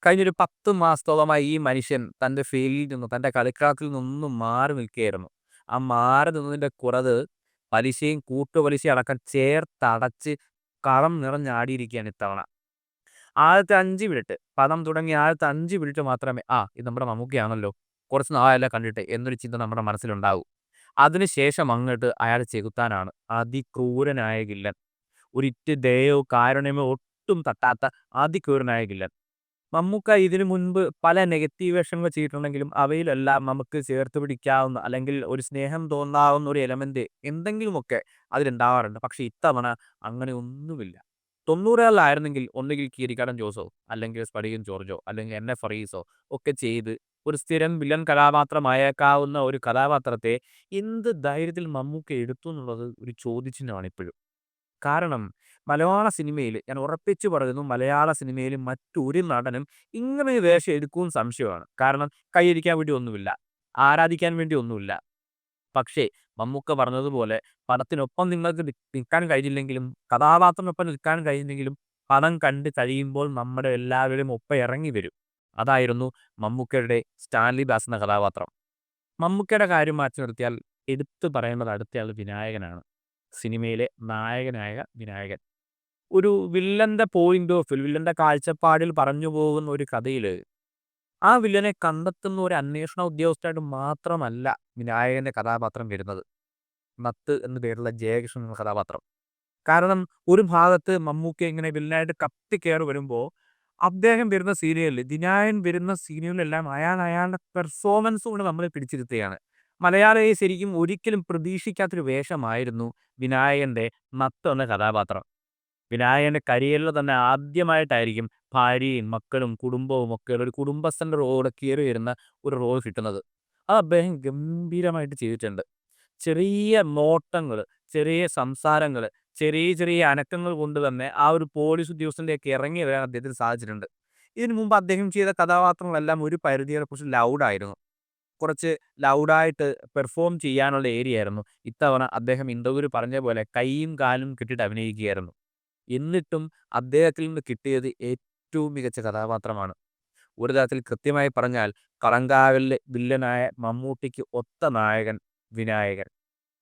കഴിഞ്ഞൊരു 10 മാസത്തോളമായി ഈ മനുഷ്യൻ തന്റെ ഫീൽഡിൽ നിന്ന്, തന്റെ കളിക്കളത്തിൽ നിന്നൊന്നും മാറി നിൽക്കുകയായിരുന്നു. ആ മാറി നിന്നതിന്റെ കുറവ് പലിശയും കൂട്ടുപലിശയും അടക്കം ചേർത്തടച്ച് കളം നിറഞ്ഞാടിയിരിക്കുകയാണ് ഇത്തവണ. ആദ്യത്തെ 5 മിനിറ്റ് പടം തുടങ്ങി ആദ്യത്തെ 5 മിനിറ്റ് മാത്രമേ ഇത് നമ്മുടെ മമ്മൂക്കയാണല്ലോ. കുറച്ച് നാളായല്ലോ കണ്ടിട്ട് എന്നൊരു ചിന്ത നമ്മുടെ മനസ്സിലുണ്ടാവും. അതിനുശേഷം അങ്ങോട്ട് അയാൾ ചെകുത്താനാണ്. അതിക്രൂരനായ വില്ലൻ. ഒരിറ്റ് ദയയോ കാരുണ്യമോ ഒട്ടും തട്ടാത്ത അതിക്രൂരനായ വില്ലൻ. മമ്മൂക്ക ഇതിനു മുൻപ് പല നെഗറ്റീവ് വേഷങ്ങൾ ചെയ്തിട്ടുണ്ടെങ്കിലും അവയിലെല്ലാം നമുക്ക് ചേർത്ത് പിടിക്കാവുന്ന അല്ലെങ്കിൽ ഒരു സ്നേഹം തോന്നാവുന്ന ഒരു എലമെന്റ് എന്തെങ്കിലുമൊക്കെ അതിലുണ്ടാവാറുണ്ട്. പക്ഷേ ഇത്തവണ അങ്ങനെ ഒന്നുമില്ല. 90കളിലായിരുന്നെങ്കിൽ ഒന്നുകിൽ കീരിക്കാടൻ ജോസോ, അല്ലെങ്കിൽ സ്പടികൻ ജോർജോ, അല്ലെങ്കിൽ എൻ.എഫ്. ഫറീസോ ഒക്കെ ചെയ്ത് ഒരു സ്ഥിരം വില്ലൻ കഥാപാത്രമായേക്കാവുന്ന ഒരു കഥാപാത്രത്തെ എന്ത് ധൈര്യത്തിൽ മമ്മൂക്ക എടുത്തു എന്നുള്ളത് ഒരു ചോദ്യചിഹ്നമാണ് ഇപ്പോഴും. കാരണം മലയാള സിനിമയിൽ ഞാൻ ഉറപ്പിച്ചു പറയുന്നു, മലയാള സിനിമയിൽ മറ്റൊരു നടനും ഇങ്ങനൊരു വേഷം എടുക്കുമെന്ന് സംശയമാണ്. കാരണം കൈയടിക്കാൻ വേണ്ടി ഒന്നുമില്ല. ആരാധിക്കാൻ വേണ്ടി ഒന്നുമില്ല. പക്ഷേ മമ്മൂക്ക പറഞ്ഞതുപോലെ പടത്തിനൊപ്പം നിങ്ങൾക്ക് നിൽക്കാൻ കഴിഞ്ഞില്ലെങ്കിലും, കഥാപാത്രത്തിനൊപ്പം നിൽക്കാൻ കഴിഞ്ഞില്ലെങ്കിലും പടം കണ്ട് കഴിയുമ്പോൾ നമ്മുടെ എല്ലാവരുടെയും ഒപ്പം ഇറങ്ങി വരും. അതായിരുന്നു മമ്മൂക്കയുടെ സ്റ്റാൻലി ദാസ് എന്ന കഥാപാത്രം. മമ്മൂക്കയുടെ കാര്യം മാറ്റി നിർത്തിയാൽ എടുത്തു പറയേണ്ടത് അടുത്തയാൾ വിനായകനാണ്. സിനിമയിലെ നായകനായ വിനായകൻ. ഒരു വില്ലന്റെ പോയിന്റ് ഓഫ് വ്യൂ, വില്ലന്റെ കാഴ്ചപ്പാടിൽ പറഞ്ഞു പോകുന്ന ഒരു കഥയില് ആ വില്ലനെ കണ്ടെത്തുന്ന ഒരു അന്വേഷണ ഉദ്യോഗസ്ഥനായിട്ട് മാത്രമല്ല വിനായകന്റെ കഥാപാത്രം വരുന്നത്. നത്ത് എന്നു പേരുള്ള ജയകൃഷ്ണൻ എന്ന കഥാപാത്രം. കാരണം ഒരു ഭാഗത്ത് മമ്മൂക്ക ഇങ്ങനെ വില്ലനായിട്ട് കത്തിക്കയറി വരുമ്പോൾ അദ്ദേഹം വരുന്ന സീനുകളിൽ, വിനായകൻ വരുന്ന സീനുകളിലെല്ലാം അയാളുടെ പെർഫോമൻസ് കൊണ്ട് നമ്മളെ പിടിച്ചിരുത്തുകയാണ്. മലയാളിയെ ശരിക്കും ഒരിക്കലും പ്രതീക്ഷിക്കാത്തൊരു വേഷമായിരുന്നു വിനായകന്റെ നത്ത് എന്ന കഥാപാത്രം. വിനായകന്റെ കരിയറിൽ തന്നെ ആദ്യമായിട്ടായിരിക്കും ഭാര്യയും മക്കളും കുടുംബവും ഒക്കെയുള്ള ഒരു കുടുംബസ്ഥന്റെ റോള് കയറി വരുന്ന ഒരു റോൾ കിട്ടുന്നത്. അത് അദ്ദേഹം ഗംഭീരമായിട്ട് ചെയ്തിട്ടുണ്ട്. ചെറിയ നോട്ടങ്ങള്, ചെറിയ സംസാരങ്ങള്, ചെറിയ ചെറിയ അനക്കങ്ങൾ കൊണ്ട് തന്നെ ആ ഒരു പോലീസ് ഉദ്യോഗസ്ഥൻ്റെയൊക്കെ ഇറങ്ങി വരാൻ അദ്ദേഹത്തിന് സാധിച്ചിട്ടുണ്ട്. ഇതിനു മുമ്പ് അദ്ദേഹം ചെയ്ത കഥാപാത്രങ്ങളെല്ലാം ഒരു പരിധിവരെ കുറച്ച് ലൗഡായിരുന്നു. കുറച്ച് ലൗഡായിട്ട് പെർഫോം ചെയ്യാനുള്ള ഏരിയയായിരുന്നു. ഇത്തവണ അദ്ദേഹം ഇന്റർവ്യൂവിൽ പറഞ്ഞ പോലെ കൈയും കാലും കെട്ടിയിട്ട് അഭിനയിക്കുകയായിരുന്നു. എന്നിട്ടും അദ്ദേഹത്തിൽ നിന്ന് കിട്ടിയത് ഏറ്റവും മികച്ച കഥാപാത്രമാണ്. ഒരു തരത്തിൽ കൃത്യമായി പറഞ്ഞാൽ കളങ്കാവലിലെ വില്ലനായ മമ്മൂട്ടിക്ക് ഒത്ത നായകൻ വിനായകൻ.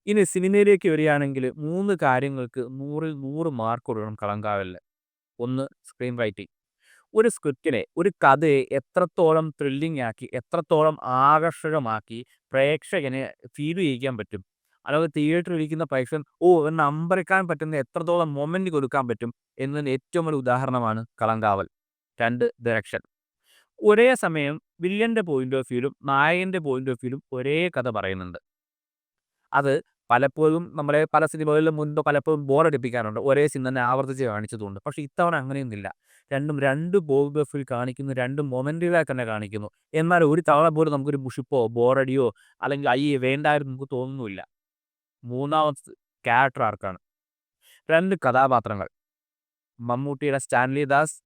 ഇനി സിനിമയിലേക്ക് വരികയാണെങ്കിൽ 3 കാര്യങ്ങൾക്ക് 100ൽ 100 മാർക്ക് കൊടുക്കണം കളങ്കാവലിന്. 1 സ്ക്രീൻ റൈറ്റിംഗ്. ഒരു സ്ക്രിപ്റ്റിനെ, ഒരു കഥയെ എത്രത്തോളം ത്രില്ലിംഗ് ആക്കി, എത്രത്തോളം ആകർഷകമാക്കി പ്രേക്ഷകനെ ഫീൽ ചെയ്യിക്കാൻ പറ്റും. അല്ലാതെ തിയേറ്ററിൽ ഇരിക്കുന്ന പ്രേക്ഷകൻ എന്ന് അമ്പരക്കാൻ പറ്റുന്ന എത്രത്തോളം മൊമെന്റ് കൊടുക്കാൻ പറ്റും എന്നതിന് ഏറ്റവും വലിയ ഉദാഹരണമാണ് കളങ്കാവൽ. 2 ഡയറക്ഷൻ. ഒരേ സമയം വില്ലന്റെ പോയിന്റ് ഓഫ് വ്യൂവിലും നായകന്റെ പോയിന്റ് ഓഫ് വ്യൂവിലും ഒരേ കഥ പറയുന്നുണ്ട്. അത് പലപ്പോഴും നമ്മളെ പല സിനിമകളിലും മുൻപ് പലപ്പോഴും ബോറടിപ്പിക്കാറുണ്ട്. ഒരേ സീൻ തന്നെ ആവർത്തിച്ച് കാണിച്ചതുകൊണ്ട്. പക്ഷേ ഇത്തവണ അങ്ങനെയൊന്നുമില്ല. രണ്ടും 2 പോയിന്റ് ഓഫ് വ്യൂ കാണിക്കുന്നു. 2 മൊമെന്റുകളായി തന്നെ കാണിക്കുന്നു. എന്നാൽ ഒരു തവണ പോലും നമുക്കൊരു മുഷിപ്പോ, ബോറടിയോ അല്ലെങ്കിൽ അയ്യേ വേണ്ടായിരുന്നു നമുക്ക് തോന്നുന്നുമില്ല. മൂന്നാമത്തെ ക്യാരക്ടർ ആർക്കാണ്. 2 കഥാപാത്രങ്ങൾ. മമ്മൂട്ടിയുടെ സ്റ്റാൻലി ദാസ്,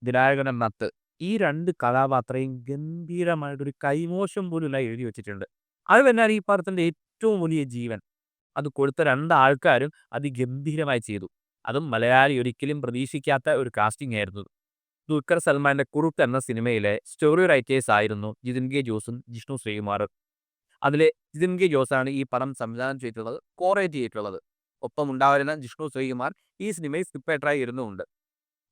വിനായകന്റെ നത്ത്. ഈ 2 കഥാപാത്രയും ഗംഭീരമായിട്ടൊരു കൈമോശം പോലുമില്ല എഴുതി വെച്ചിട്ടുണ്ട്. അത് തന്നെയാണ് ഈ പടത്തിന്റെ ഏറ്റവും വലിയ ജീവൻ. അത് കൊടുത്ത 2 ആൾക്കാരും അതിഗംഭീരമായി ചെയ്തു. അതും മലയാളി ഒരിക്കലും പ്രതീക്ഷിക്കാത്ത ഒരു കാസ്റ്റിംഗ് ആയിരുന്നു. ദുൽഖർ സൽമാന്റെ കുറുപ്പ് എന്ന സിനിമയിലെ സ്റ്റോറി റൈറ്റേഴ്സ് ആയിരുന്നു ജിതിൻ കെ ജോസും ജിഷ്ണു ശ്രീകുമാറും. അതിലെ ജിതിൻ കെ ജോസാണ് ഈ പടം സംവിധാനം ചെയ്തിട്ടുള്ളത്, കോറേറ്റ് ചെയ്തിട്ടുള്ളത്. ഒപ്പം ഉണ്ടായിരുന്ന ജിഷ്ണു ശ്രീകുമാർ ഈ സിനിമയിൽ സ്ക്രിപ്റ്റ് റൈറ്ററായി ഇരുന്നുമുണ്ട്.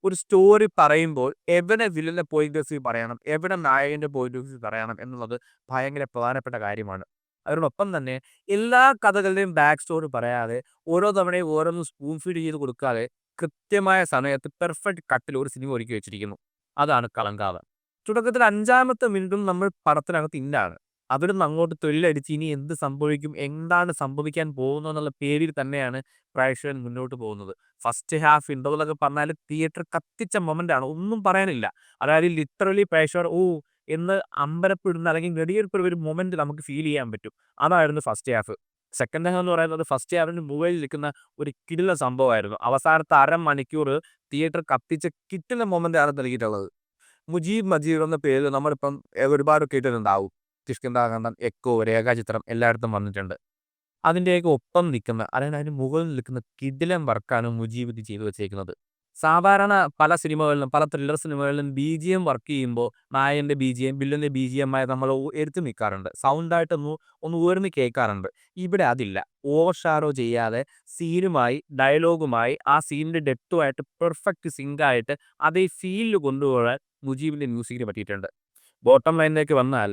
ഒരു സ്റ്റോറി പറയുമ്പോൾ എവിടെ വില്ലന്റെ പോയിന്റ് ഓഫ് വ്യൂ പറയണം, എവിടെ നായകന്റെ പോയിന്റ് ഓഫ് വ്യൂ പറയണം എന്നുള്ളത് ഭയങ്കര പ്രധാനപ്പെട്ട കാര്യമാണ്. അതിനോടൊപ്പം തന്നെ എല്ലാ കഥകളുടെയും ബാക്ക് സ്റ്റോറി പറയാതെ ഓരോ തവണയും ഓരോന്ന് സ്പൂൺ ഫീഡ് ചെയ്ത് കൊടുക്കാതെ കൃത്യമായ സമയത്ത് പെർഫെക്റ്റ് കട്ടിൽ ഒരു സിനിമ ഒരുക്കി വെച്ചിരിക്കുന്നു. അതാണ് കളങ്കാവൽ. തുടക്കത്തിൽ 5ാമത്തെ മിനിറ്റും നമ്മൾ പടത്തിനകത്ത് ഇന്നാണ്. അവിടുന്ന് അങ്ങോട്ട് തൊഴിലടിച്ച് ഇനി എന്ത് സംഭവിക്കും, എന്താണ് സംഭവിക്കാൻ പോകുന്നത് എന്നുള്ള പേരിൽ തന്നെയാണ് പ്രേക്ഷകൻ മുന്നോട്ട് പോകുന്നത്. ഫസ്റ്റ് ഹാഫ് ഇന്റർവെൽ എന്നൊക്കെ പറഞ്ഞാൽ തിയേറ്റർ കത്തിച്ച മൊമെന്റ് ആണ്, ഒന്നും പറയാനില്ല. അതായത് ലിറ്ററലി പ്രേക്ഷകർ എന്ന് അമ്പരപ്പെടുന്ന അല്ലെങ്കിൽ നെടിയേർപ്പെടുന്ന ഒരു മൊമെന്റ് നമുക്ക് ഫീൽ ചെയ്യാൻ പറ്റും. അതായിരുന്നു ഫസ്റ്റ് ഹാഫ്. സെക്കൻഡ് ഹാഫ് എന്ന് പറയുന്നത് ഫസ്റ്റ് ഹാഫിന് മുകളിൽ നിൽക്കുന്ന ഒരു കിടിലൻ സംഭവമായിരുന്നു. അവസാനത്തെ അരമണിക്കൂർ തിയേറ്റർ കത്തിച്ച കിടിലൻ മൊമെന്റ് ആണ് നൽകിയിട്ടുള്ളത്. മുജീബ് മജീദ് എന്ന പേര് നമ്മളിപ്പം ഒരുപാട് കേട്ടിട്ടുണ്ടാവും. കിഷ്കിന്ധാകാന്ഡം, എക്കോ, രേഖാചിത്രം എല്ലായിടത്തും വന്നിട്ടുണ്ട്. അതിൻ്റെയൊക്കെ ഒപ്പം നിൽക്കുന്ന, അല്ലെങ്കിൽ അതിന് മുകളിൽ നിൽക്കുന്ന കിടിലൻ വർക്കാണ് മുജീബ് ഇത് ചെയ്തു വെച്ചേക്കുന്നത്. സാധാരണ പല സിനിമകളിലും, പല ത്രില്ലർ സിനിമകളിലും ബിജിഎം വർക്ക് ചെയ്യുമ്പോൾ നായകന്റെ ബിജിഎം, വില്ലന്റെ ബിജിഎമ്മായി നമ്മൾ എടുത്ത് നിൽക്കാറുണ്ട്. സൗണ്ടായിട്ടൊന്ന് ഉയർന്ന് കേൾക്കാറുണ്ട്. ഇവിടെ അതില്ല. ഓവർ ഷാഡോ ചെയ്യാതെ സീനുമായി, ഡയലോഗുമായി, ആ സീനിന്റെ ഡെപ്തുമായിട്ട് പെർഫെക്റ്റ് സിങ്കായിട്ട് അതേ ഫീലിൽ കൊണ്ടുപോകാൻ മുജീബിന്റെ മ്യൂസിക്കിന് പറ്റിയിട്ടുണ്ട്. ബോട്ടം ലൈനിലേക്ക് വന്നാൽ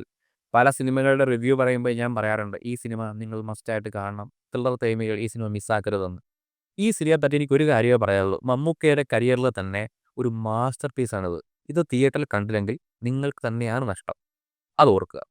പല സിനിമകളുടെ റിവ്യൂ പറയുമ്പോൾ ഞാൻ പറയാറുണ്ട്, ഈ സിനിമ നിങ്ങൾ മസ്റ്റായിട്ട് കാണണം. ത്രില്ലർ പ്രേമികൾ ഈ സിനിമ മിസ്സാക്കരുതെന്ന്. ഈ സിനിമയെപ്പറ്റി എനിക്കൊരു കാര്യമേ പറയാനുള്ളൂ. മമ്മൂക്കയുടെ കരിയറിൽ തന്നെ ഒരു മാസ്റ്റർ പീസാണിത്. ഇത് തിയേറ്ററിൽ കണ്ടില്ലെങ്കിൽ നിങ്ങൾക്ക് തന്നെയാണ് നഷ്ടം. അത് ഓർക്കുക.